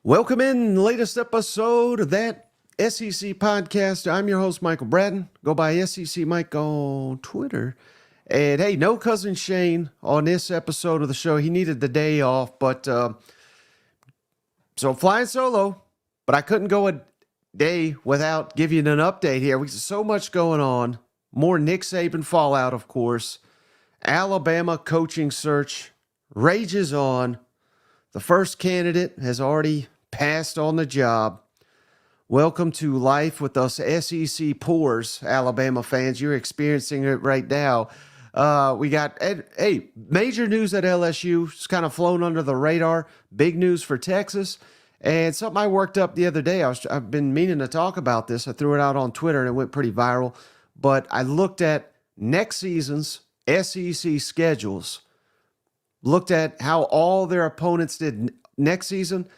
Welcome in latest episode of that SEC podcast. I'm your host, Michael Bratton. Go by SEC Mike on Twitter. And hey, no cousin Shane on this episode of the show. He needed the day off, but so flying solo. But I couldn't go a day without giving you an update here. There's so much going on. More Nick Saban fallout, of course. Alabama coaching search rages on. The first candidate has already passed on the job. Welcome to life with us SEC poors, Alabama fans. You're experiencing it right now. We got, major news at LSU. It's kind of flown under the radar. Big news for Texas. And something I worked up the other day, I've been meaning to talk about this. I threw it out on Twitter and it went pretty viral. But I looked at next season's SEC schedules, looked at how all their opponents did next season,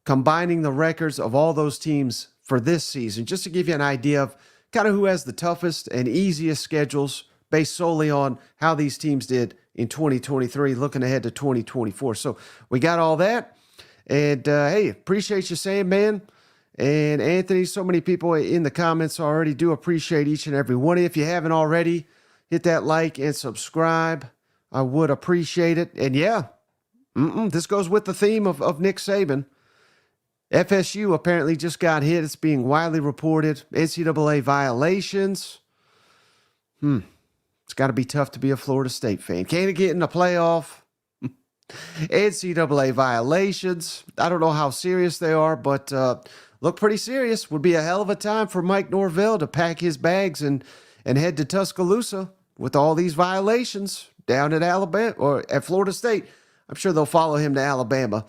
combining the records of all those teams for this season, just to give you an idea of kind of who has the toughest and easiest schedules based solely on how these teams did in 2023, looking ahead to 2024. So we got all that. And, hey, appreciate you saying, man. And Anthony, so many people in the comments already. Do appreciate each and every one. If you haven't already, hit that like and subscribe. I would appreciate it. And yeah, this goes with the theme of Nick Saban. FSU apparently just got hit. It's being widely reported. NCAA violations. It's got to be tough to be a Florida State fan. Can't get in the playoff. NCAA violations. I don't know how serious they are, but look pretty serious. Would be a hell of a time for Mike Norvell to pack his bags and head to Tuscaloosa with all these violations down at Alabama or at Florida State. I'm sure they'll follow him to Alabama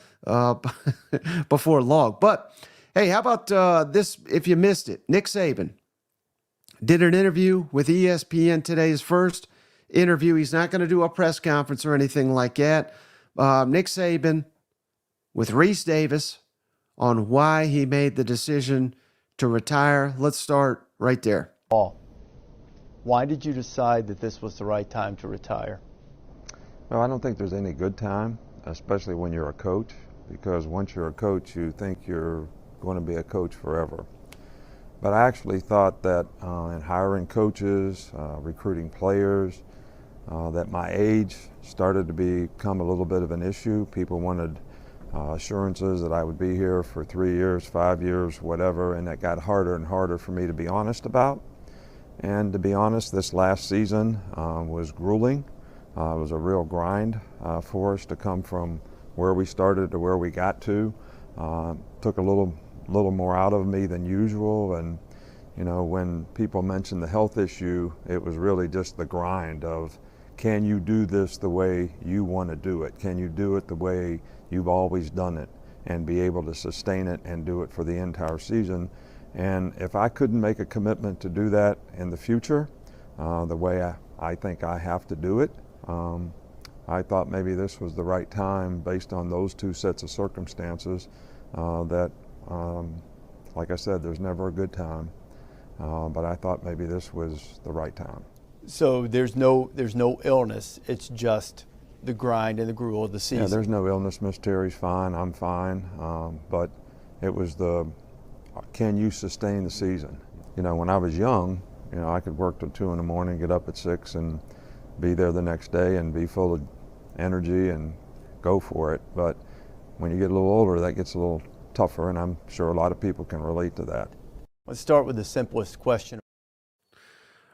before long. But hey, how about this? If you missed it, Nick Saban did an interview with ESPN today, his first interview. He's not going to do a press conference or anything like that. Nick Saban with Reese Davis on why he made the decision to retire. Let's start right there. Paul, why did you decide that this was the right time to retire? Well, I don't think there's any good time, especially when you're a coach, because once you're a coach, you think you're going to be a coach forever. But I actually thought that in hiring coaches, recruiting players, that my age started to become a little bit of an issue. People wanted assurances that I would be here for 3 years, 5 years, whatever, and that got harder and harder for me to be honest about. And to be honest, this last season was grueling. It was a real grind for us to come from where we started to where we got to. Took a little more out of me than usual, and you know, when people mentioned the health issue, it was really just the grind of, can you do this the way you want to do it? Can you do it the way you've always done it and be able to sustain it and do it for the entire season? And if I couldn't make a commitment to do that in the future, the way I think I have to do it, I thought maybe this was the right time based on those two sets of circumstances that, like I said, there's never a good time, but I thought maybe this was the right time. So there's no illness. It's just the grind and the gruel of the season. Yeah, there's no illness. Miss Terry's fine. I'm fine. But it was can you sustain the season? You know, when I was young, you know, I could work till 2 in the morning, get up at 6 and be there the next day and be full of energy and go for it. But when you get a little older, that gets a little tougher, and I'm sure a lot of people can relate to that. Let's start with the simplest question.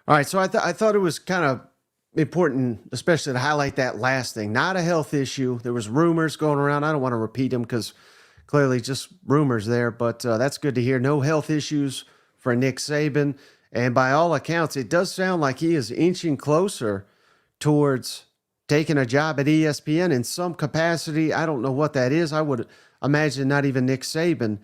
All right, so I thought it was kind of important, especially to highlight that last thing. Not a health issue. There was rumors going around. I don't want to repeat them because clearly just rumors there, but that's good to hear. No health issues for Nick Saban. And by all accounts, it does sound like he is inching closer towards taking a job at ESPN in some capacity. I don't know what that is. I would imagine not even Nick Saban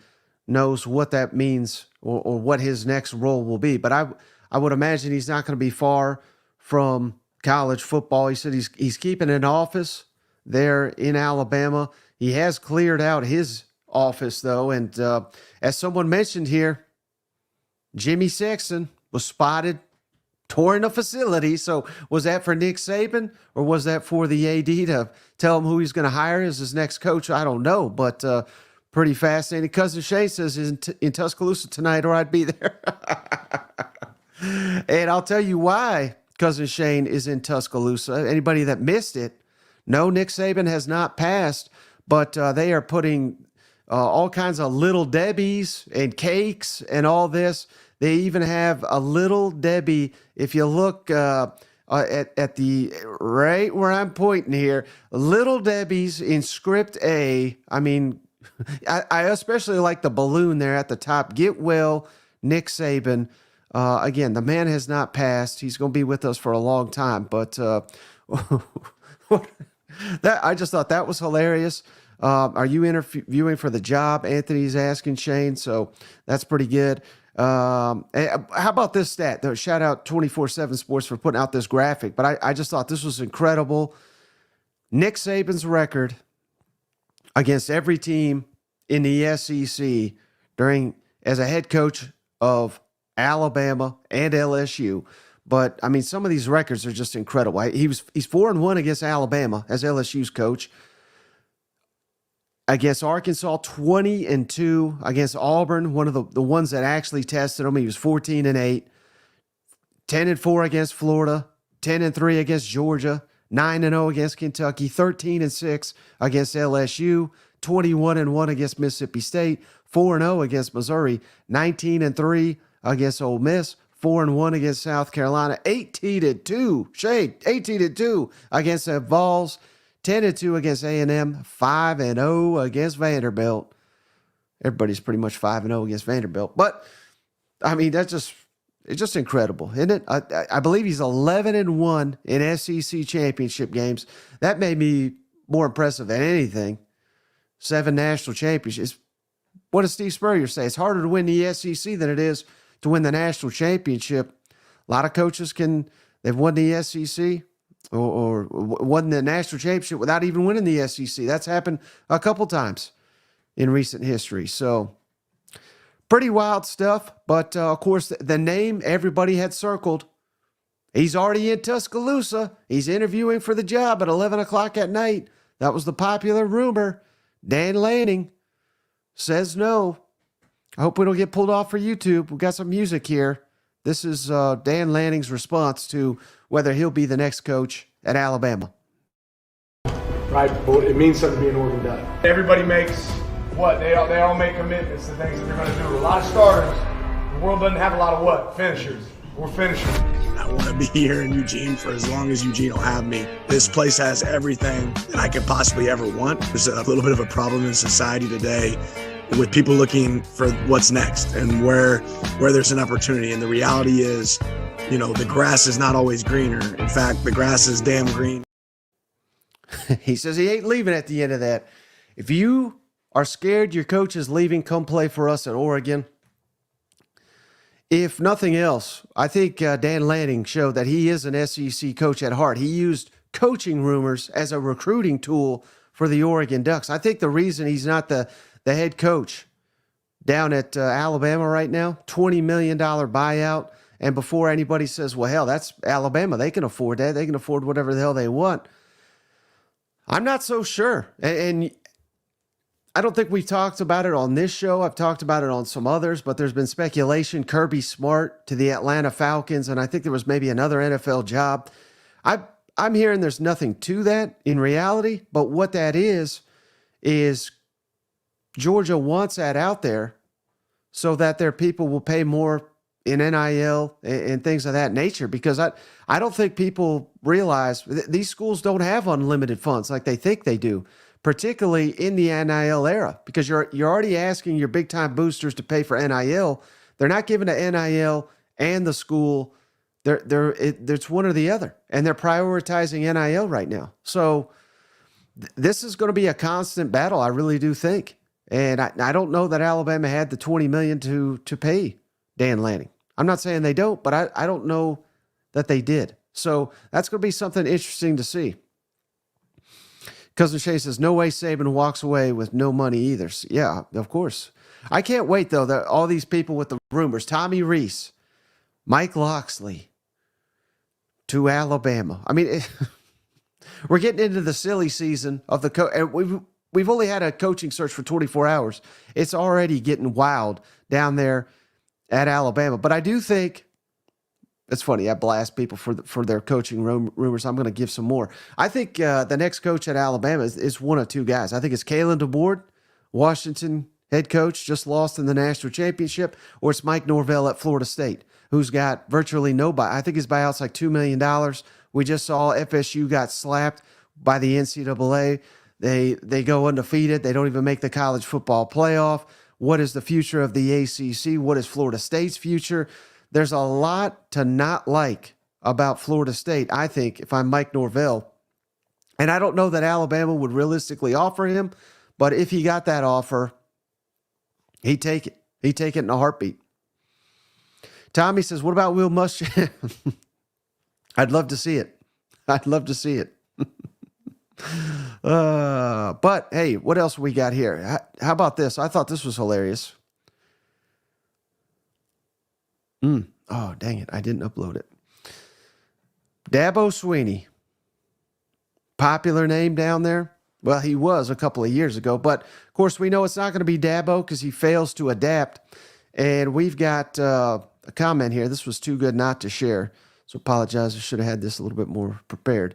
knows what that means or what his next role will be. But I would imagine he's not going to be far from college football. He said he's keeping an office there in Alabama. He has cleared out his office, though. And as someone mentioned here, Jimmy Sexton was spotted touring a facility. So was that for Nick Saban or was that for the AD to tell him who he's going to hire as his next coach? I don't know. But pretty fascinating. Cousin Shane says he's in Tuscaloosa tonight, or I'd be there. And I'll tell you why Cousin Shane is in Tuscaloosa. Anybody that missed it, no, Nick Saban has not passed, but they are putting all kinds of Little Debbies and cakes and all this. They even have a Little Debbie. If you look at the right where I'm pointing here, Little Debbie's in script A. I mean, I especially like the balloon there at the top. Get well, Nick Saban. Again, the man has not passed. He's going to be with us for a long time. But that I just thought that was hilarious. Are you interviewing for the job? Anthony's asking Shane. So that's pretty good. How about this stat? Shout out 24/7 Sports for putting out this graphic. But I just thought this was incredible. Nick Saban's record against every team in the SEC as a head coach of Alabama and LSU. But I mean, some of these records are just incredible. He's 4-1 against Alabama as LSU's coach. Against Arkansas, 20-2. Against Auburn, one of the ones that actually tested him, he was 14-8. 10-4 against Florida. 10-3 against Georgia. 9-0 against Kentucky. 13-6 against LSU. 21-1 against Mississippi State. 4-0 against Missouri. 19-3 against Ole Miss. 4-1 against South Carolina. 18-2. Shade. 18-2 against the Vols. 10-2 against A&M, 5-0 against Vanderbilt. Everybody's pretty much 5-0 against Vanderbilt. But, I mean, it's just incredible, isn't it? I believe he's 11-1 in SEC championship games. That made me more impressive than anything. 7 national championships. What does Steve Spurrier say? It's harder to win the SEC than it is to win the national championship. A lot of coaches they've won the SEC. Or won the national championship without even winning the SEC. That's happened a couple times in recent history. So pretty wild stuff. But, of course, the name everybody had circled. He's already in Tuscaloosa. He's interviewing for the job at 11 o'clock at night. That was the popular rumor. Dan Lanning says no. I hope we don't get pulled off for YouTube. We've got some music here. This is Dan Lanning's response to whether he'll be the next coach at Alabama. Right, but it means something to be an Oregon Duck. Everybody makes what? They all make commitments to things that they're going to do. A lot of starters. The world doesn't have a lot of what? Finishers. We're finishers. I want to be here in Eugene for as long as Eugene will have me. This place has everything that I could possibly ever want. There's a little bit of a problem in society today with people looking for what's next and where there's an opportunity. And the reality is, the grass is not always greener. In fact, the grass is damn green. He says he ain't leaving at the end of that. If you are scared your coach is leaving, come play for us at Oregon. If nothing else, I think Dan Lanning showed that he is an SEC coach at heart. He used coaching rumors as a recruiting tool for the Oregon Ducks. I think the reason he's not the head coach down at Alabama right now, $20 million buyout. And before anybody says, well, hell, that's Alabama. They can afford that. They can afford whatever the hell they want. I'm not so sure. And I don't think we've talked about it on this show. I've talked about it on some others, but there's been speculation. Kirby Smart to the Atlanta Falcons, and I think there was maybe another NFL job. I'm hearing there's nothing to that in reality, but what that is Georgia wants that out there so that their people will pay more in NIL and things of that nature, because I don't think people realize these schools don't have unlimited funds like they think they do, particularly in the NIL era, because you're already asking your big time boosters to pay for NIL. They're not giving the NIL and the school. It's one or the other, and they're prioritizing NIL right now. So this is going to be a constant battle. I really do think. And I don't know that Alabama had the $20 million to pay Dan Lanning. I'm not saying they don't, but I don't know that they did. So that's going to be something interesting to see. Cousin Shay says, no way Saban walks away with no money either. Yeah, of course. I can't wait, though, that all these people with the rumors, Tommy Rees, Mike Loxley to Alabama. I mean, we're getting into the silly season of the coach. we've only had a coaching search for 24 hours. It's already getting wild down there at Alabama. But I do think it's funny. I blast people for their coaching rumors. I'm going to give some more. I think the next coach at Alabama is one of two guys. I think it's Kalen DeBoer, Washington head coach, just lost in the national championship, or it's Mike Norvell at Florida State, who's got virtually no buy. I think his buyout's like $2 million. We just saw FSU got slapped by the NCAA. They go undefeated. They don't even make the college football playoff. What is the future of the ACC? What is Florida State's future? There's a lot to not like about Florida State, I think, if I'm Mike Norvell. And I don't know that Alabama would realistically offer him, but if he got that offer, he'd take it. He'd take it in a heartbeat. Tommy says, what about Will Muschamp? I'd love to see it. I'd love to see it. But, hey, what else we got here? How about this? I thought this was hilarious. Oh, dang it. I didn't upload it. Dabo Swinney. Popular name down there. Well, he was a couple of years ago. But, of course, we know it's not going to be Dabo because he fails to adapt. And we've got a comment here. This was too good not to share. So apologize. I should have had this a little bit more prepared.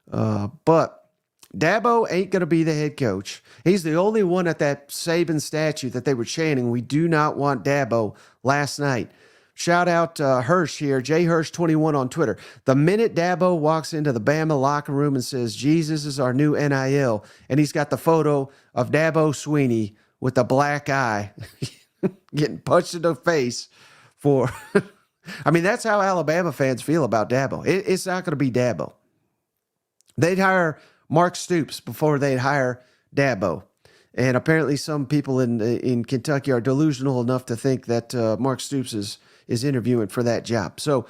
But Dabo ain't going to be the head coach. He's the only one at that Saban statue that they were chanting, we do not want Dabo, last night. Shout out Hirsch here, J Hirsch 21 on Twitter. The minute Dabo walks into the Bama locker room and says, Jesus is our new NIL, and he's got the photo of Dabo Swinney with the black eye getting punched in the face for... I mean, that's how Alabama fans feel about Dabo. It's not going to be Dabo. They'd hire Mark Stoops before they'd hire Dabo. And apparently some people in Kentucky are delusional enough to think that Mark Stoops is interviewing for that job. So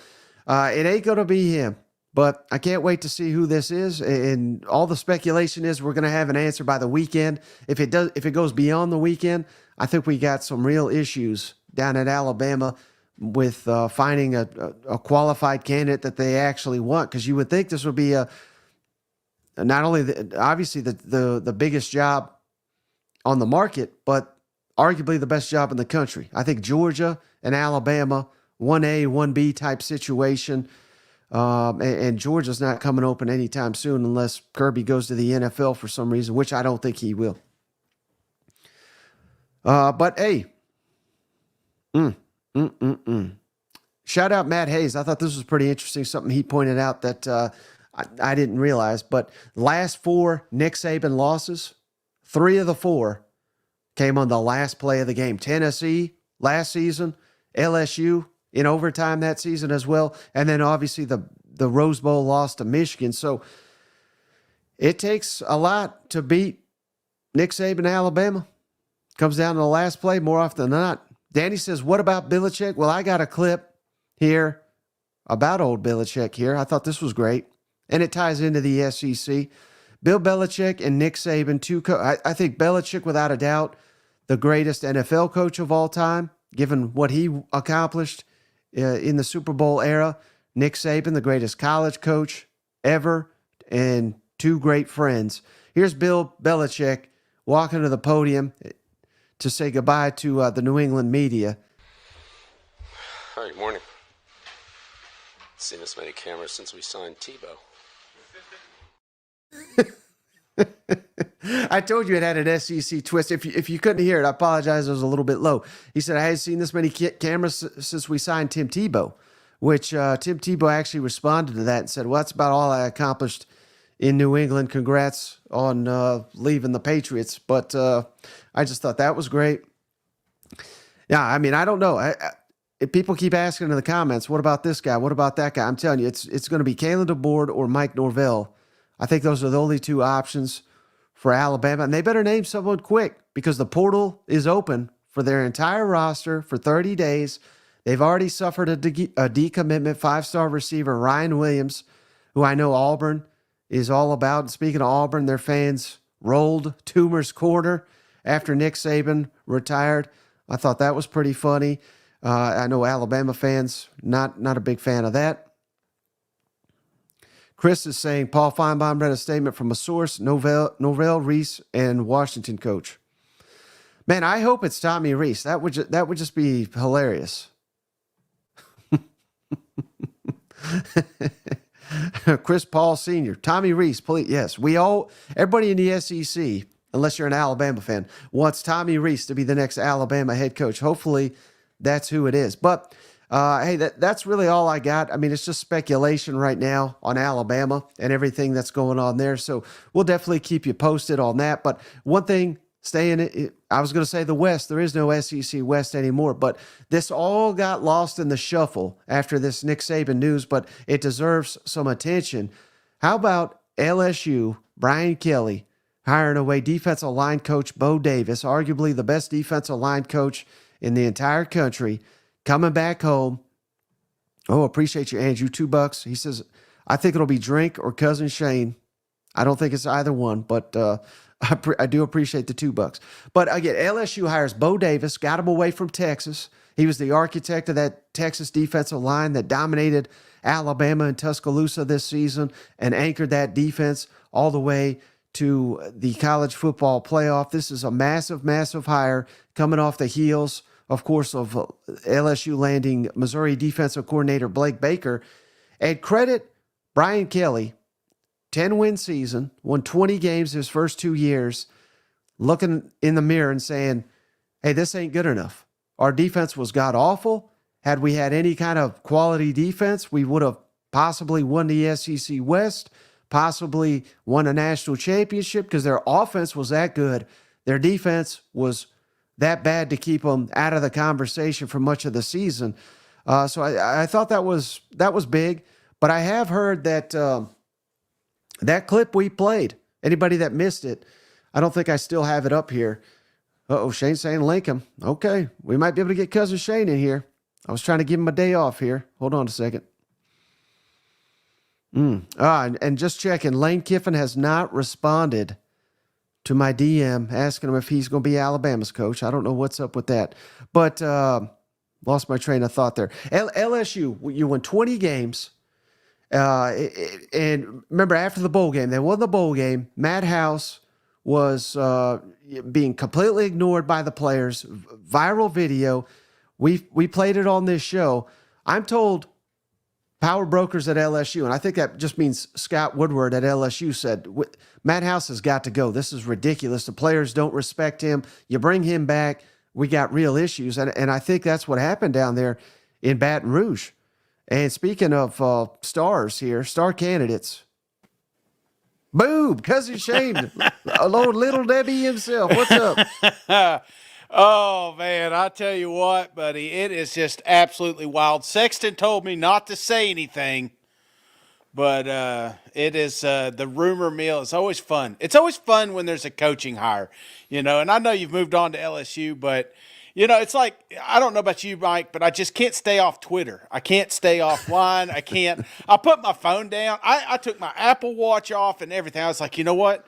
it ain't going to be him. But I can't wait to see who this is. And all the speculation is we're going to have an answer by the weekend. If it goes beyond the weekend, I think we got some real issues down at Alabama with finding a qualified candidate that they actually want. Because you would think this would be not only obviously the biggest job on the market, but arguably the best job in the country. I think Georgia and Alabama, 1A, 1B type situation. And Georgia's not coming open anytime soon unless Kirby goes to the NFL for some reason, which I don't think he will. But hey, shout out Matt Hayes. I thought this was pretty interesting. Something he pointed out that I didn't realize. But last 4 Nick Saban losses, 3 of the 4 came on the last play of the game. Tennessee last season, LSU in overtime that season as well, and then obviously the Rose Bowl loss to Michigan. So it takes a lot to beat Nick Saban, Alabama. Comes down to the last play more often than not. Danny says, what about Belichick? Well, I got a clip here about old Belichick here. I thought this was great, and it ties into the SEC. Bill Belichick and Nick Saban, I think Belichick, without a doubt, the greatest NFL coach of all time, given what he accomplished in the Super Bowl era. Nick Saban, the greatest college coach ever, and 2 great friends. Here's Bill Belichick walking to the podium to say goodbye to the New England media. Hi, good morning. Seen this many cameras since we signed Tebow. I told you it had an SEC twist. If you couldn't hear it, I apologize. It was a little bit low. He said, I hadn't seen this many cameras since we signed Tim Tebow, which Tim Tebow actually responded to that and said, well, that's about all I accomplished in New England. Congrats on leaving the Patriots. But I just thought that was great. Yeah, I mean, I don't know. If people keep asking in the comments, what about this guy? What about that guy? I'm telling you, it's going to be Kalen DeBoer or Mike Norvell. I think those are the only 2 options for Alabama. And they better name someone quick because the portal is open for their entire roster for 30 days. They've already suffered a decommitment. 5-star receiver Ryan Williams, who I know Auburn is all about. And speaking of Auburn, their fans rolled Toomer's corner after Nick Saban retired. I thought that was pretty funny. I know Alabama fans, not a big fan of that. Chris is saying Paul Feinbaum read a statement from a source, Norvell Reese, and Washington coach. Man, I hope it's Tommy Reese. That would just be hilarious. Chris Paul Sr., Tommy Reese, please. Yes, everybody in the SEC, unless you're an Alabama fan, wants Tommy Reese to be the next Alabama head coach. Hopefully that's who it is. But hey, that's really all I got. I mean, it's just speculation right now on Alabama and everything that's going on there. So we'll definitely keep you posted on that. But one thing, I was going to say the West. There is no SEC West anymore. But this all got lost in the shuffle after this Nick Saban news, but it deserves some attention. How about LSU, Brian Kelly, hiring away defensive line coach Bo Davis, arguably the best defensive line coach in the entire country, coming back home. Oh, appreciate you, Andrew. $2. He says, I think it'll be Drink or Cousin Shane. I don't think it's either one, but I do appreciate the $2. But again, LSU hires Bo Davis, got him away from Texas. He was the architect of that Texas defensive line that dominated Alabama and Tuscaloosa this season and anchored that defense all the way to the college football playoff. This is a massive, massive hire coming off the heels, of course, of LSU landing Missouri defensive coordinator Blake Baker. And credit Brian Kelly, 10-win season, won 20 games his first 2 years, looking in the mirror and saying, hey, this ain't good enough. Our defense was god-awful. Had we had any kind of quality defense, we would have possibly won the SEC West, possibly won a national championship because their offense was that good. Their defense was that bad to keep them out of the conversation for much of the season. So I thought that was big. But I have heard that that clip we played, anybody that missed it, I don't think I still have it up here. Shane's saying Lincoln. Okay, we might be able to get Cousin Shane in here. I was trying to give him a day off here. Hold on a second. And just checking, Lane Kiffin has not responded to my DM asking him if he's going to be Alabama's coach. I don't know what's up with that. But lost my train of thought there. LSU, you won 20 games. And remember, after the bowl game, they won the bowl game. Matt House was being completely ignored by the players. Viral video. We played it on this show. I'm told power brokers at LSU, and I think that just means Scott Woodward at LSU, said, Matt House has got to go. This is ridiculous. The players don't respect him. You bring him back, we got real issues. And I think that's what happened down there in Baton Rouge. And speaking of stars here, star candidates, boom, Cousin Shane, Lord Little Debbie himself. What's up? Oh, man, I tell you what, buddy, it is just absolutely wild. Sexton told me not to say anything, but it is the rumor mill. It's always fun. It's always fun when there's a coaching hire, and I know you've moved on to LSU, but, it's like, I don't know about you, Mike, but I just can't stay off Twitter. I can't stay offline. I put my phone down. I took my Apple Watch off and everything. I was like, you know what?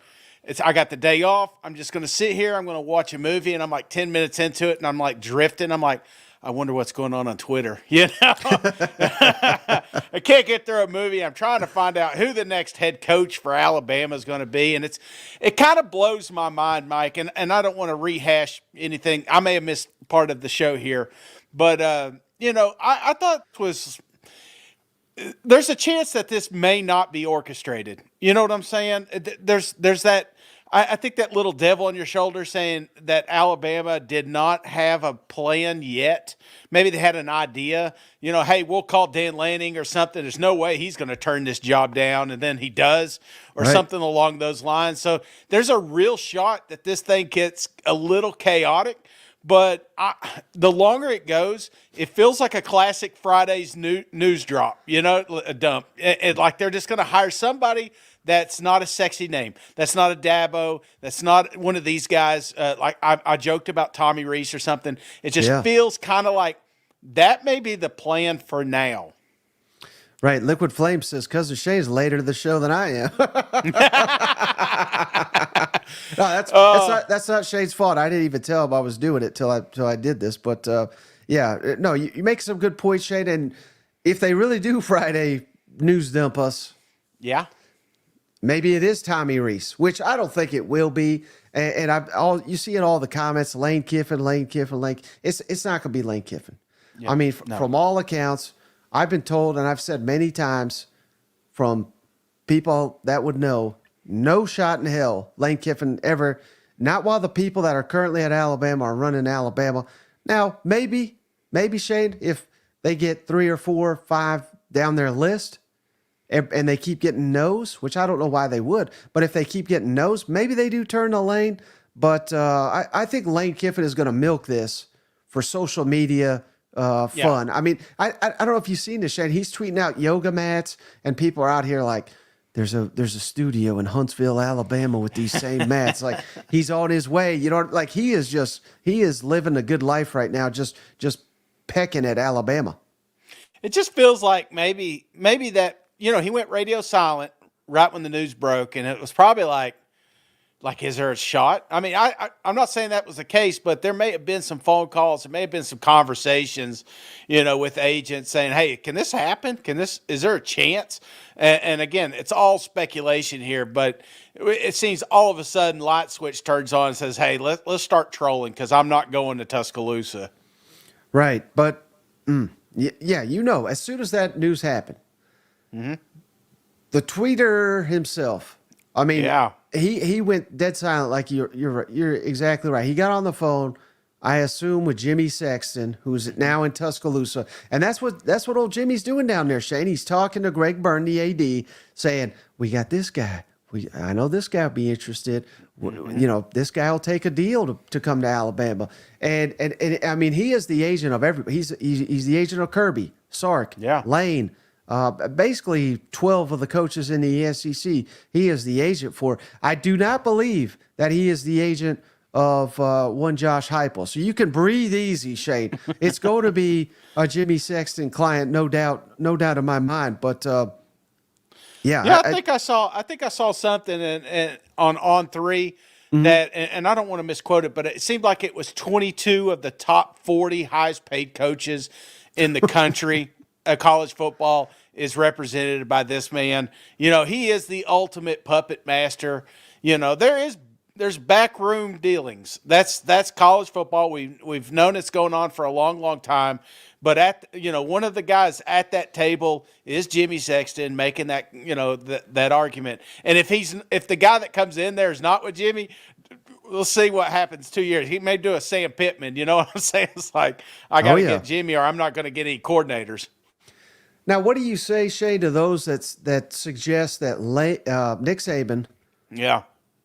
I got the day off. I'm just going to sit here. I'm going to watch a movie, and I'm like 10 minutes into it, and I'm like drifting. I'm like, I wonder what's going on Twitter. I can't get through a movie. I'm trying to find out who the next head coach for Alabama is going to be, and it kind of blows my mind, Mike. And I don't want to rehash anything. I may have missed part of the show here, but I thought there's a chance that this may not be orchestrated. You know what I'm saying? There's that. I think that little devil on your shoulder saying that Alabama did not have a plan yet. Maybe they had an idea. Hey, we'll call Dan Lanning or something. There's no way he's going to turn this job down, and then he does, or something along those lines. So there's a real shot that this thing gets a little chaotic. But the longer it goes, it feels like a classic Friday's news drop, a dump. Like they're just going to hire somebody that's not a sexy name. That's not a Dabo. That's not one of these guys. Like I joked about Tommy Reese or something. It just feels kind of like that may be the plan for now. Right. Liquid Flame says Cousin Shane's later to the show than I am. No, that's not Shane's fault. I didn't even tell him I was doing it till I did this. But you make some good points, Shane. And if they really do Friday news dump us, Yeah. Maybe it is Tommy Rees, which I don't think it will be. And you see in all the comments, Lane Kiffin. It's not going to be Lane Kiffin. Yeah, I mean, no. from all accounts, I've been told, and I've said many times from people that would know, no shot in hell Lane Kiffin ever, not while the people that are currently at Alabama are running Alabama. Now, maybe Shane, if they get 3 or 4 or 5 down their list, and they keep getting no's, which I don't know why they would, but if they keep getting no's, maybe they do turn to Lane. But I think Lane Kiffin is going to milk this for social media fun. I mean, I don't know if you've seen this, Shane. He's tweeting out yoga mats, and people are out here like, there's a studio in Huntsville, Alabama with these same mats. Like, he's on his way. You know, like he is living a good life right now, just pecking at Alabama. It just feels like maybe that, he went radio silent right when the news broke, and it was probably like, is there a shot? I mean, I'm not saying that was the case, but there may have been some phone calls. There may have been some conversations, with agents saying, hey, can this happen? Is there a chance? And again, it's all speculation here, but it seems all of a sudden light switch turns on and says, hey, let's start trolling because I'm not going to Tuscaloosa. Right. But, as soon as that news happened, the tweeter himself, I mean, he went dead silent. Like you're exactly right. He got on the phone, I assume, with Jimmy Sexton, who's now in Tuscaloosa, and that's what old Jimmy's doing down there, Shane. He's talking to Greg Byrne, the AD, saying, "We got this guy. I know this guy will be interested. This guy will take a deal to come to Alabama." And I mean, he is the agent of everybody. He's the agent of Kirby, Sark, Lane. Basically 12 of the coaches in the SEC, he is the agent for. I do not believe that he is the agent of one Josh Heupel. So you can breathe easy, Shane. It's going to be a Jimmy Sexton client, no doubt in my mind. But I think I saw something on On3 that, and I don't want to misquote it, but it seemed like it was 22 of the top 40 highest paid coaches in the country. College football is represented by this man. He is the ultimate puppet master. There's backroom dealings. That's college football. We've known it's going on for a long, long time. But one of the guys at that table is Jimmy Sexton making that that argument. And if the guy that comes in there is not with Jimmy, we'll see what happens 2 years. He may do a Sam Pittman. You know what I'm saying? It's like, I got to get Jimmy or I'm not going to get any coordinators. Now, what do you say, Shane, to those that suggest that Nick Saban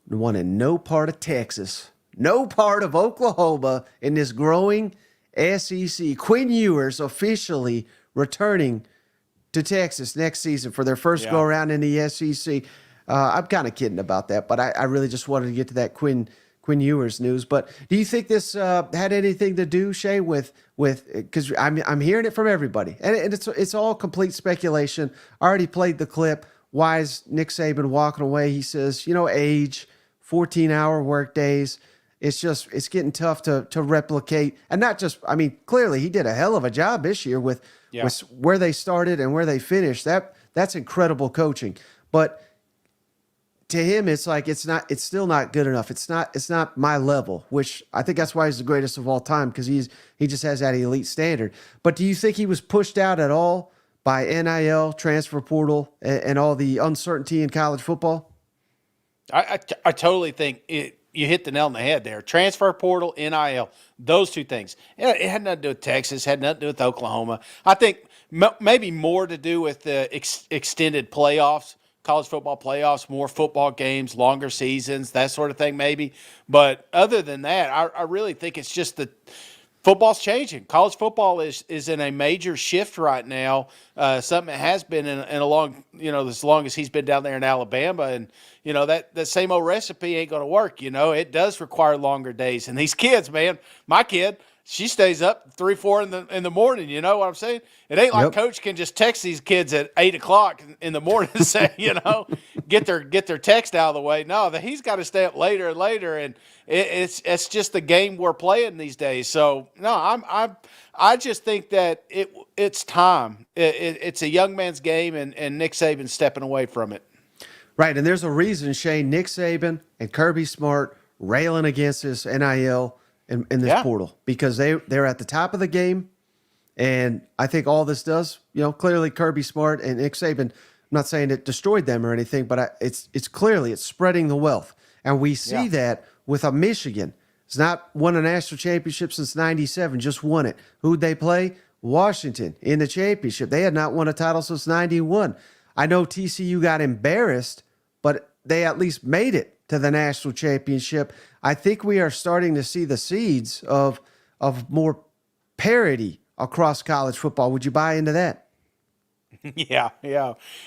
wanted no part of Texas, no part of Oklahoma in this growing SEC? Quinn Ewers officially returning to Texas next season for their first go-around in the SEC. I'm kind of kidding about that, but I really just wanted to get to that Quinn Ewers news. But do you think this had anything to do, Shay, with because I'm hearing it from everybody, and it's all complete speculation. I already played the clip. Why is Nick Saban walking away? He says, age, 14-hour work days. It's getting tough to replicate, and not just. I mean, clearly he did a hell of a job this year with where they started and where they finished. That's incredible coaching, but to him, it's like it's still not good enough. It's not my level, which I think that's why he's the greatest of all time, because he just has that elite standard. But do you think he was pushed out at all by NIL, transfer portal, and all the uncertainty in college football? I totally think you hit the nail on the head there. Transfer portal, NIL, those two things. It had nothing to do with Texas, had nothing to do with Oklahoma. I think maybe more to do with the extended playoffs. College football playoffs, more football games, longer seasons, that sort of thing maybe. But other than that, I really think it's just that football's changing. College football is in a major shift right now, something that has been in a long, as long as he's been down there in Alabama. And, that same old recipe ain't going to work. It does require longer days. And these kids, man, my kid, she stays up 3, 4 in the morning. You know what I'm saying? It ain't like Coach can just text these kids at 8 o'clock in the morning and say, get their text out of the way. No, he's got to stay up later and later, and it's just the game we're playing these days. So no, I just think that it's time. It's a young man's game, and Nick Saban's stepping away from it. Right, and there's a reason, Shane, Nick Saban and Kirby Smart railing against this NIL and this portal, because they're at the top of the game, and I think all this does, clearly Kirby Smart and Nick Saban, I'm not saying it destroyed them or anything, but it's clearly it's spreading the wealth, and we see that with a Michigan. It's not won a national championship since '97, just won it. Who'd they play? Washington in the championship. They had not won a title since '91. I know TCU got embarrassed, but they at least made it to the national championship. I think we are starting to see the seeds of more parity across college football. Would you buy into that? Yeah.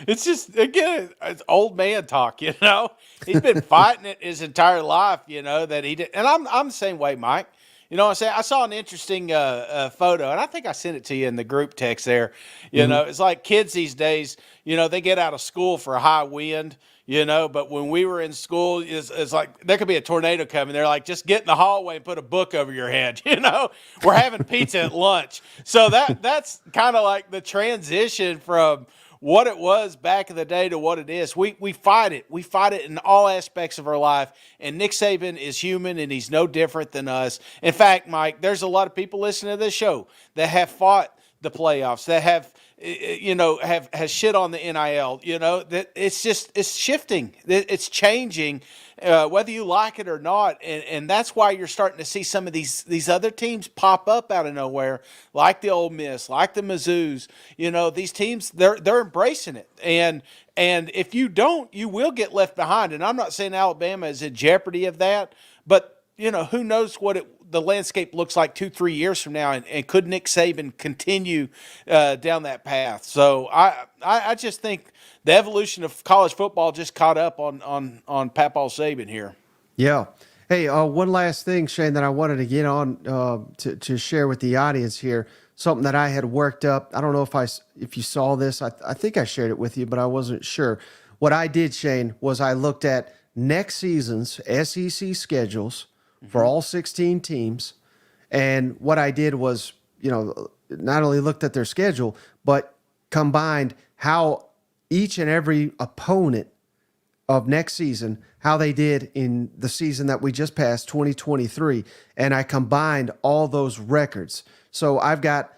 It's just, again, it's old man talk, He's been fighting it his entire life, that he did. And I'm the same way, Mike. I saw an interesting photo, and I think I sent it to you in the group text there. It's like kids these days, they get out of school for a high wind, but when we were in school, it's like there could be a tornado coming. They're like, just get in the hallway and put a book over your head. We're having pizza at lunch. So that's kind of like the transition from what it was back in the day to what it is. We fight it. We fight it in all aspects of our life. And Nick Saban is human, and he's no different than us. In fact, Mike, there's a lot of people listening to this show that have fought the playoffs, that have shit on the NIL. That it's shifting. It's changing, whether you like it or not. And that's why you're starting to see some of these other teams pop up out of nowhere, like the Ole Miss, like the Mizzous. These teams, they're embracing it. And if you don't, you will get left behind. And I'm not saying Alabama is in jeopardy of that, but who knows what the landscape looks like 2-3 years from now, and could Nick Saban continue down that path? So I just think the evolution of college football just caught up on Papaw Saban here. Yeah. Hey, one last thing, Shane, that I wanted to get on to share with the audience here. Something that I had worked up. I don't know if you saw this. I think I shared it with you, but I wasn't sure. What I did, Shane, was I looked at next season's SEC schedules for all 16 teams. And what I did was, not only looked at their schedule, but combined how each and every opponent of next season, how they did in the season that we just passed, 2023. And I combined all those records. So I've got,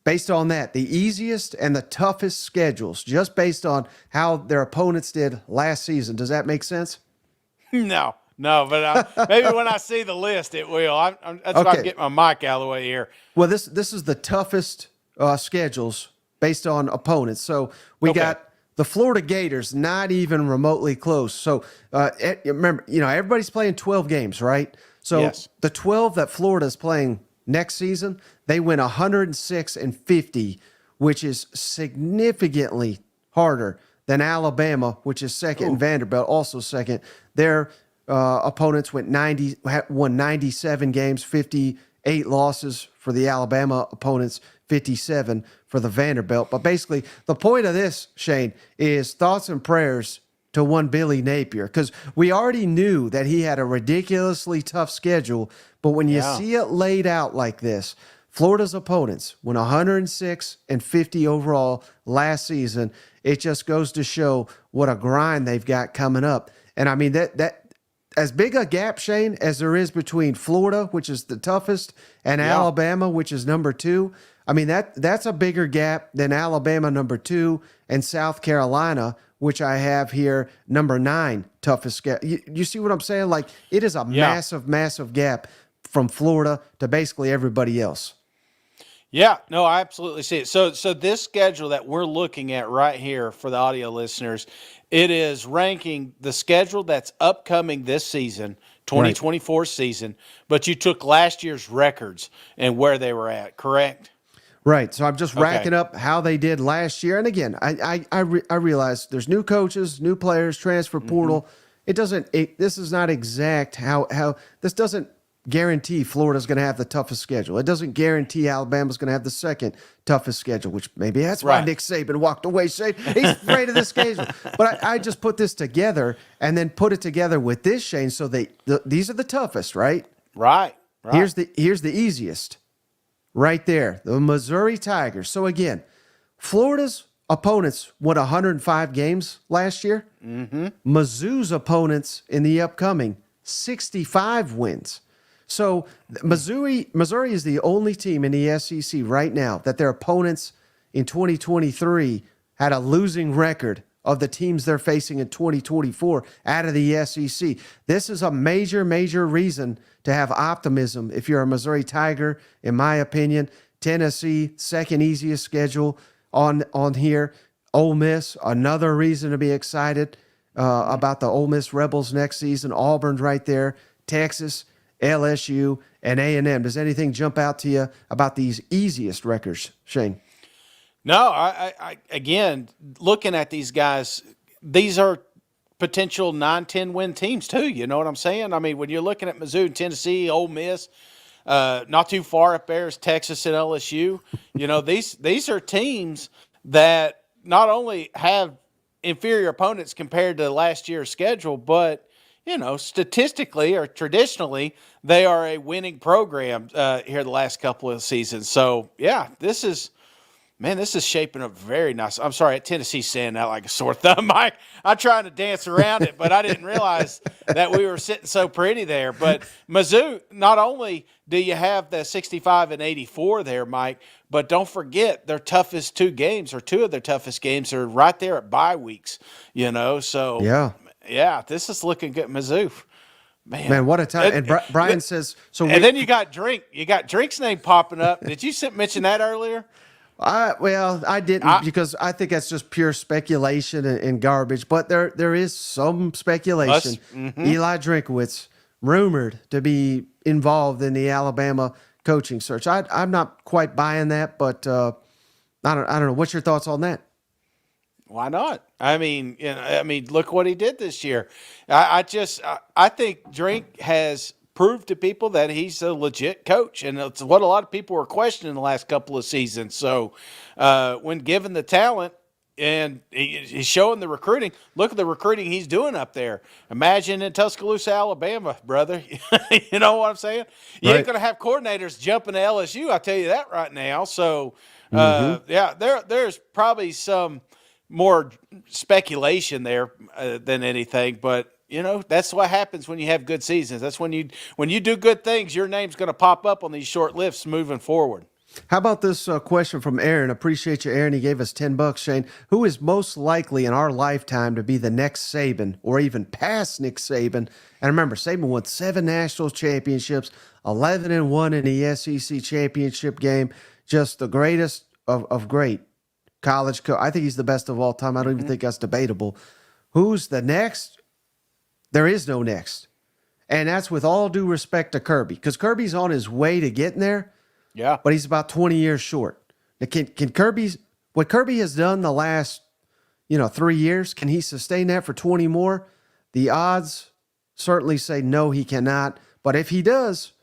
based on that, the easiest and the toughest schedules, just based on how their opponents did last season. Does that make sense? No, but maybe when I see the list, it will. That's why I'm getting my mic out of the way here. Well, this is the toughest schedules based on opponents. So we got the Florida Gators, not even remotely close. So remember, everybody's playing 12 games, right? So the 12 that Florida is playing next season, they win 106-50, which is significantly harder than Alabama, which is second, and Vanderbilt also second. Their opponents won 97 games, 58 losses for the Alabama opponents, 57 for the Vanderbilt. But basically, the point of this, Shane, is thoughts and prayers to one Billy Napier, because we already knew that he had a ridiculously tough schedule. But when you see it laid out like this, Florida's opponents went 106-50 overall last season. It just goes to show what a grind they've got coming up. And I mean, that as big a gap, Shane, as there is between Florida, which is the toughest, and Alabama, which is number 2. I mean, that's a bigger gap than Alabama number 2 and South Carolina, which I have here number 9 toughest gap. You see what I'm saying? Like, it is a massive, massive gap from Florida to basically everybody else. Yeah, no, I absolutely see it. So this schedule that we're looking at right here for the audio listeners, it is ranking the schedule that's upcoming this season, 2024 season, but you took last year's records and where they were at, correct? Right. So I'm just racking up how they did last year. And again, I realize there's new coaches, new players, transfer portal. This is not exact how this doesn't guarantee Florida's going to have the toughest schedule. It doesn't guarantee Alabama's going to have the second toughest schedule, which maybe that's why Nick Saban walked away. Shane, he's afraid of the schedule. But I just put this together and then put it together with this, Shane. So these are the toughest, right? Right. Here's the easiest, right there, the Missouri Tigers. So again, Florida's opponents won 105 games last year. Mm-hmm. Mizzou's opponents in the upcoming 65 wins. So Missouri is the only team in the SEC right now that their opponents in 2023 had a losing record of the teams they're facing in 2024 out of the SEC. This is a major, major reason to have optimism if you're a Missouri Tiger, in my opinion. Tennessee, second easiest schedule on here. Ole Miss, another reason to be excited about the Ole Miss Rebels next season. Auburn's right there. Texas, LSU, and A&M. Does anything jump out to you about these easiest records, Shane? No, I again, looking at these guys, these are potential 9-10 win teams too. You know what I'm saying? I mean, when you're looking at Mizzou, Tennessee, Ole Miss, not too far up there is Texas and LSU. You know, these are teams that not only have inferior opponents compared to last year's schedule, but you know, statistically or traditionally, they are a winning program here the last couple of seasons. So yeah, this is shaping up very nice. I'm sorry, Tennessee's standing out like a sore thumb. I'm trying to dance around it, but I didn't realize that we were sitting so pretty there. But Mizzou, not only do you have the 65 and 84 there, Mike, but don't forget their toughest two games, or two of their toughest games, are right there at bye weeks. You know, so yeah, this is looking good, Mizzou. Man, what a time! And Brian says so. And then you got Drink. You got Drink's name popping up. Did you mention that earlier? I didn't, because I think that's just pure speculation and garbage. But there is some speculation. Eli Drinkwitz rumored to be involved in the Alabama coaching search. I'm not quite buying that, but I don't know. What's your thoughts on that? Why not? I mean, look what he did this year. I think Drink has proved to people that he's a legit coach, and it's what a lot of people were questioning the last couple of seasons. So, when given the talent and he's showing the recruiting, look at the recruiting he's doing up there. Imagine in Tuscaloosa, Alabama, brother. You know what I'm saying? You ain't going to have coordinators jumping to LSU. I'll tell you that right now. So, yeah, there's probably some more speculation there than anything, but you know, that's what happens when you have good seasons. That's when you do good things, your name's going to pop up on these short lists moving forward. How about this question from Aaron? Appreciate you, Aaron. He gave us $10, Shane. Who is most likely in our lifetime to be the next Saban, or even past Nick Saban? And remember, Saban won 7 national championships, 11-1 in the SEC championship game. Just the greatest of great college coach. I think he's the best of all time. I don't even think that's debatable. Who's the next? There is no next. And that's with all due respect to Kirby, because Kirby's on his way to getting there. Yeah. But he's about 20 years short. Now, can what Kirby has done the last, 3 years, can he sustain that for 20 more? The odds certainly say no, he cannot. But if he does,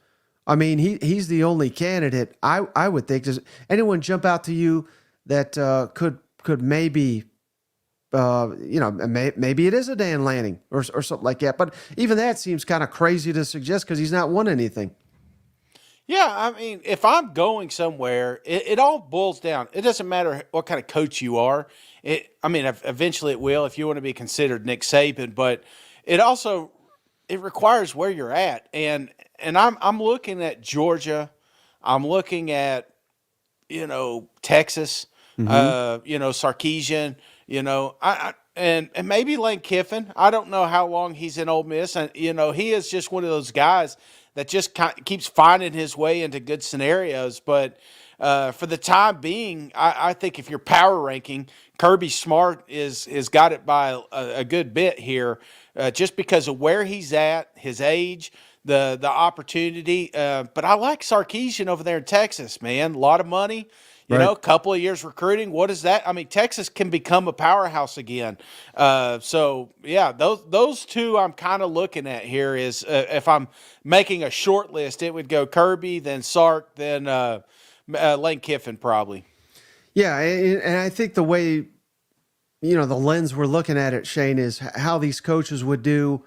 I mean, he's the only candidate, I would think. Does anyone jump out to you that could maybe, maybe it is a Dan Lanning or something like that. But even that seems kind of crazy to suggest because he's not won anything. Yeah, I mean, if I'm going somewhere, it all boils down. It doesn't matter what kind of coach you are. Eventually it will if you want to be considered Nick Saban, but it requires where you're at. And I'm looking at Georgia. I'm looking at, Texas, Sarkisian, and maybe Lane Kiffin. I don't know how long he's in Ole Miss. And, he is just one of those guys that just keeps finding his way into good scenarios. But for the time being, I think if you're power ranking, Kirby Smart is got it by a good bit here, just because of where he's at, his age, the opportunity. But I like Sarkisian over there in Texas, man. A lot of money. A couple of years recruiting. What is that? I mean, Texas can become a powerhouse again. So, yeah, those two I'm kind of looking at here is if I'm making a short list, it would go Kirby, then Sark, then Lane Kiffin probably. Yeah, and I think the way, the lens we're looking at it, Shane, is how these coaches would do,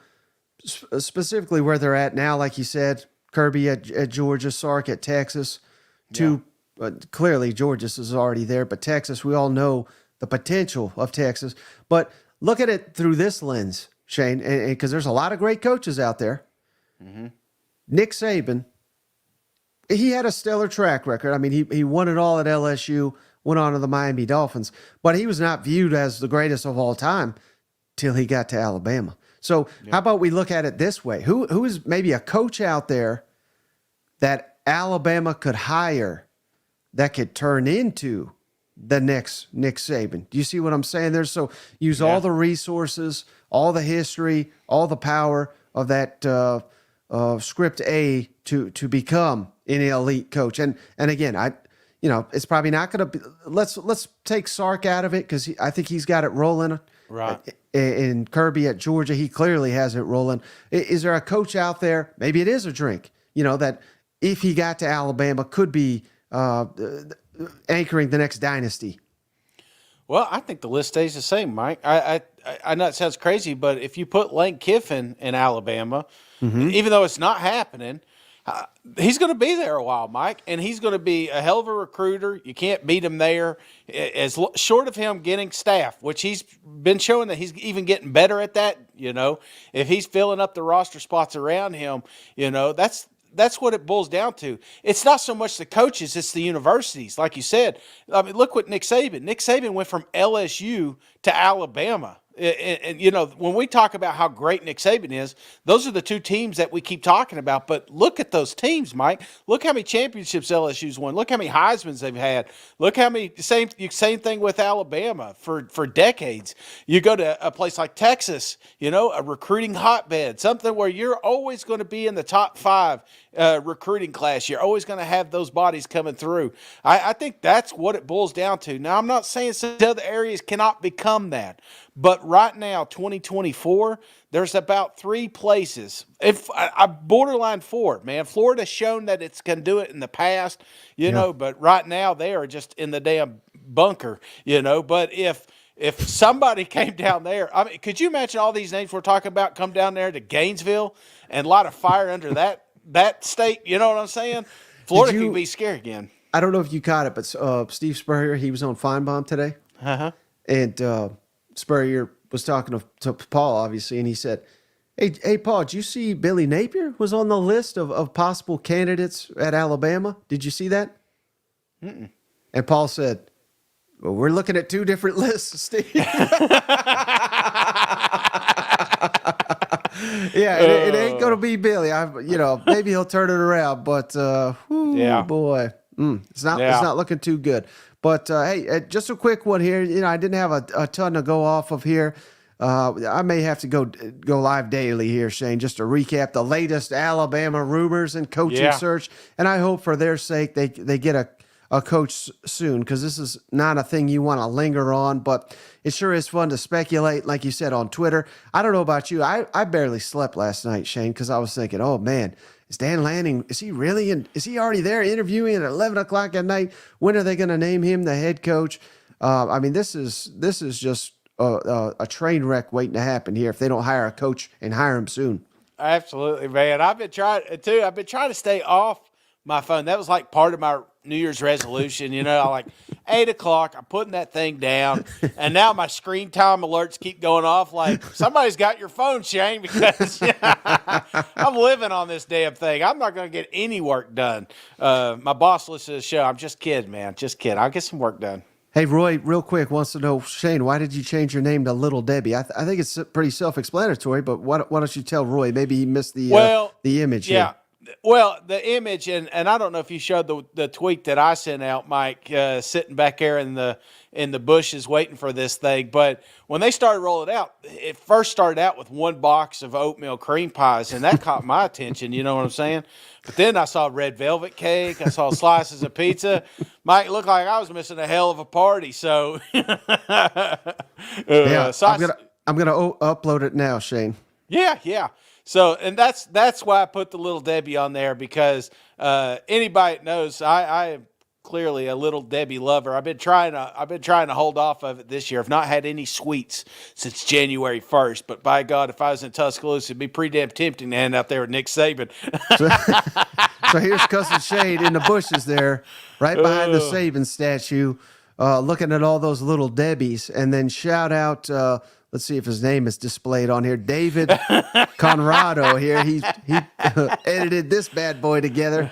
specifically where they're at now, like you said, Kirby at Georgia, Sark at Texas, clearly Georgia is already there, but Texas, we all know the potential of Texas. But look at it through this lens, Shane, because there's a lot of great coaches out there. Mm-hmm. Nick Saban, he had a stellar track record. I mean, he won it all at LSU, went on to the Miami Dolphins, but he was not viewed as the greatest of all time till he got to Alabama. So how about we look at it this way? Who is maybe a coach out there that Alabama could hire that could turn into the next Nick Saban? Do you see what I'm saying there? So use all the resources, all the history, all the power of that script A to become an elite coach. And again, it's probably not going to be. Let's take Sark out of it because I think he's got it rolling. Right. In Kirby at Georgia, he clearly has it rolling. Is there a coach out there? Maybe it is a drink. That if he got to Alabama, could be anchoring the next dynasty. Well, I think the list stays the same, Mike. I know it sounds crazy, but if you put Lane Kiffin in Alabama, even though it's not happening, he's going to be there a while, Mike, and he's going to be a hell of a recruiter. You can't beat him there. Short of him getting staff, which he's been showing that he's even getting better at that. If he's filling up the roster spots around him, that's what it boils down to. It's not so much the coaches, it's the universities. Like you said, I mean, look what Nick Saban went from LSU to Alabama. And when we talk about how great Nick Saban is, those are the two teams that we keep talking about. But look at those teams, Mike. Look how many championships LSU's won. Look how many Heismans they've had. Look how many same thing with Alabama for decades. You go to a place like Texas, a recruiting hotbed, something where you're always going to be in the top 5 recruiting class. You're always going to have those bodies coming through. I think that's what it boils down to. Now, I'm not saying some other areas cannot become that. But right now, 2024, there's about 3 places. If I borderline 4, man. Florida's shown that it can do it in the past, but right now they are just in the damn bunker, But if somebody came down there, I mean, could you imagine all these names we're talking about come down there to Gainesville and light a fire under that state? You know what I'm saying? Florida could be scary again. I don't know if you caught it, but Steve Spurrier, he was on Feinbaum today. Uh-huh. And Spurrier was talking to Paul, obviously, and he said, hey, Paul, did you see Billy Napier was on the list of possible candidates at Alabama? Did you see that? Mm-mm. And Paul said, well, we're looking at 2 different lists, Steve. Yeah, it ain't going to be Billy. Maybe he'll turn it around, but boy, it's not looking too good. But, hey, just a quick one here. I didn't have a ton to go off of here. I may have to go live daily here, Shane, just to recap the latest Alabama rumors and coaching search. And I hope for their sake they get a coach soon, because this is not a thing you want to linger on. But it sure is fun to speculate, like you said, on Twitter. I don't know about you. I barely slept last night, Shane, because I was thinking, oh, man, is Dan Lanning, is he already there interviewing at 11 o'clock at night? When are they going to name him the head coach? I mean, this is just a train wreck waiting to happen here if they don't hire a coach and hire him soon. Absolutely, man. I've been trying to stay off my phone. That was like part of my New Year's resolution. Like 8 o'clock, I'm putting that thing down, and now my screen time alerts keep going off. Like, somebody's got your phone, Shane, because I'm living on this damn thing. I'm not going to get any work done. My boss listens to the show. I'm just kidding, man. Just kidding. I'll get some work done. Hey, Roy, real quick, wants to know, Shane, why did you change your name to Little Debbie? I think it's pretty self-explanatory, but why don't you tell Roy? Maybe he missed the image. Yeah. Here. Well, the image, and I don't know if you showed the tweet that I sent out, Mike, sitting back there in the bushes waiting for this thing. But when they started rolling out, it first started out with 1 box of oatmeal cream pies, and that caught my attention. You know what I'm saying? But then I saw red velvet cake. I saw slices of pizza. Mike, it looked like I was missing a hell of a party. So, I'm gonna upload it now, Shane. Yeah. So, and that's why I put the Little Debbie on there, because anybody that knows, I am clearly a Little Debbie lover. I've been trying to hold off of it this year. I've not had any sweets since January 1st. But by God, if I was in Tuscaloosa, it'd be pretty damn tempting to hand out there with Nick Saban. So here's Cousin Shane in the bushes there, right behind the Saban statue. looking at all those little Debbies. And then shout out, let's see if his name is displayed on here, David Conrado here. He edited this bad boy together.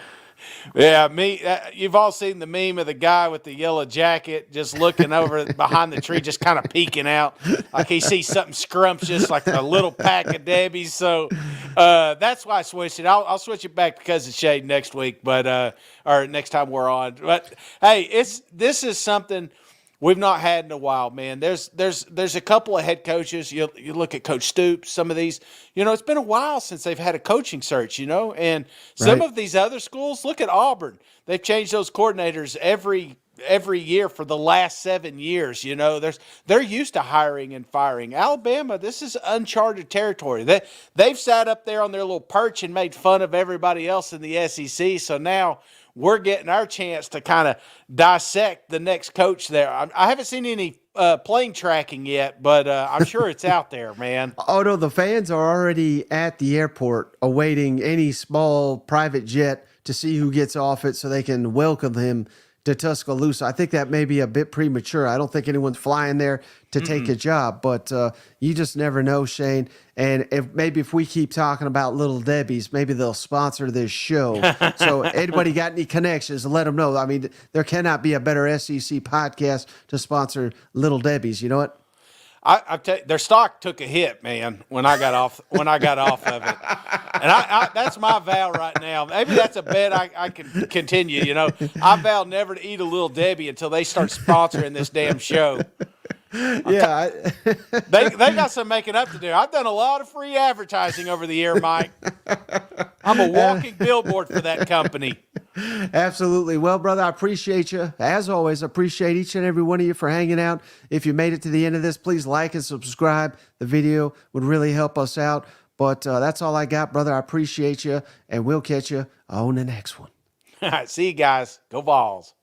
Yeah, you've all seen the meme of the guy with the yellow jacket just looking over behind the tree, just kind of peeking out like he sees something scrumptious, like a little pack of Debbie's. So that's why I switched it. I'll switch it back because it's Shade next week, but or next time we're on. But hey, this is something we've not had in a while, man. There's a couple of head coaches. You look at Coach Stoops, some of these, it's been a while since they've had a coaching search, and some of these other schools, look at Auburn. They've changed those coordinators every year for the last 7 years. They're used to hiring and firing. Alabama, this is uncharted territory. They've sat up there on their little perch and made fun of everybody else in the SEC. So now we're getting our chance to kind of dissect the next coach there. I haven't seen any plane tracking yet, but I'm sure it's out there, man. Oh, no, the fans are already at the airport awaiting any small private jet to see who gets off it so they can welcome him to Tuscaloosa. I think that may be a bit premature. I don't think anyone's flying there to take a job, but you just never know, Shane. And if we keep talking about Little Debbie's, maybe they'll sponsor this show. So anybody got any connections, let them know. I mean, there cannot be a better SEC podcast to sponsor Little Debbie's. You know what? I tell you, their stock took a hit, man, when I got off of it. And I that's my vow right now. Maybe that's a bet I can continue. I vow never to eat a Little Debbie until they start sponsoring this damn show. Yeah. They got some making up to do. I've done a lot of free advertising over the year, Mike. I'm a walking billboard for that company. Absolutely. Well, brother, I appreciate you. As always, appreciate each and every one of you for hanging out. If you made it to the end of this, please like and subscribe. The video would really help us out. But that's all I got, brother. I appreciate you, and we'll catch you on the next one. All right, see you guys. Go Vols.